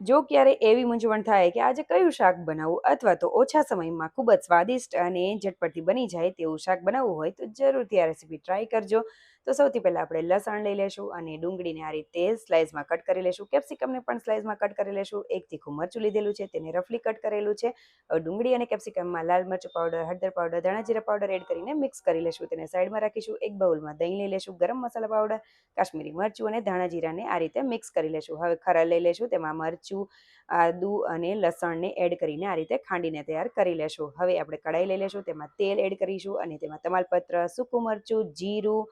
જો ક્યારે એવી મૂંઝવણ થાય કે આજે કયું શાક બનાવવું અથવા તો ઓછા સમયમાં ખૂબ જ સ્વાદિષ્ટ અને ઝટપટથી બની જાય તેવું શાક બનાવવું હોય તો જરૂરથી આ રેસીપી ટ્રાય કરજો. તો સૌથી પહેલાં આપણે લસણ લઈ લેશું અને ડુંગળીને આ રીતે સ્લાઇસમાં કટ કરી લેશું. કેપ્સિકમને પણ સ્લાઇસમાં કટ કરી લેશું. એક તીખું મરચું લીધેલું છે તેને રફલી કટ કરેલું છે. હવે ડુંગળી અને કેપ્સિકમમાં લાલ મરચું પાવડર, હળદર પાવડર, ધાણા જીરા પાવડર એડ કરીને મિક્સ કરી લેશું. તેને સાઈડમાં રાખીશું. એક બાઉલમાં દહીં લઈ લેશું, ગરમ મસાલા પાવડર, કાશ્મીરી મરચું અને ધાણા જીરાને આ રીતે મિક્સ કરી લેશું. હવે ખરા લઈ લેશું, તેમાં મરચું, આદુ અને લસણને એડ કરીને આ રીતે ખાંડીને તૈયાર કરી લેશું. હવે આપણે કઢાઈ લઈ લેશું, તેમાં તેલ એડ કરીશું અને તેમાં તમાલપત્ર, સૂકું મરચું, જીરું,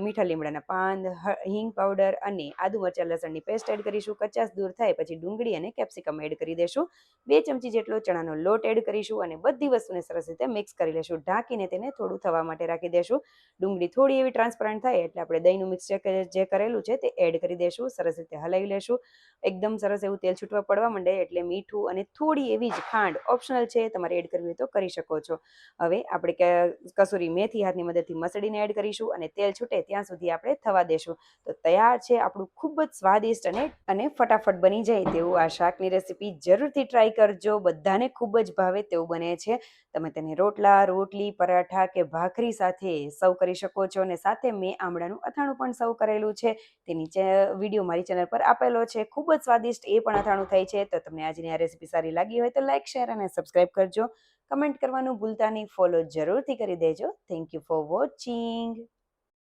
મીઠા લીમડાના પાન, હિંગ પાવડર અને આદુ મરચાં લસણની પેસ્ટ એડ કરીશું. કચાશ દૂર થાય પછી ડુંગળી અને કેપ્સિકમ એડ કરી દેશું. 2 ચમચી જેટલો ચણાનો લોટ એડ કરીશું અને બધી વસ્તુને સરસ રીતે મિક્સ કરી લેશું. ઢાંકીને તેને થોડું થવા માટે રાખી દેશું. ડુંગળી થોડી એવી ટ્રાન્સપરન્ટ થાય એટલે આપણે દહીંનું મિક્સ જે કરેલું છે તે એડ કરી દેશું. સરસ રીતે હલાવી લેશું. એકદમ સરસ એવું તેલ છૂટવા પડવા માંડે એટલે મીઠું અને થોડી એવી જ ખાંડ ઓપ્શનલ છે, તમારે એડ કરવી હોય તો કરી શકો છો. હવે આપણે કસૂરી મેથી હાથની મદદથી મસળીને એડ કરીશું અને તેલ છૂટે ત્યાં સુધી આપણે થવા દેશું. તો તૈયાર છે આપણું ખૂબ જ સ્વાદિષ્ટ અને ફટાફટ બની જાય તેવું આ શાકની રેસીપી. જરૂરથી ટ્રાય કરજો, બધાને ખૂબ જ ભાવે તેવું બને છે. તમે તેને રોટલા, રોટલી, પરાઠા કે ભાખરી સાથે સર્વ કરી શકો છો અને સાથે મેં આમળાનું અથાણું પણ સર્વ કરેલું છે. તે નીચે વિડીયો મારી ચેનલ પર આપેલો છે. ખૂબ જ સ્વાદિષ્ટ એ પણ અથાણું થાય છે. તો તમને આજની આ રેસીપી સારી લાગી હોય તો લાઇક, શેર અને સબસ્ક્રાઈબ કરજો. કમેન્ટ કરવાનું ભૂલતા નહીં. ફોલો જરૂરથી કરી દેજો. Thank you for watching.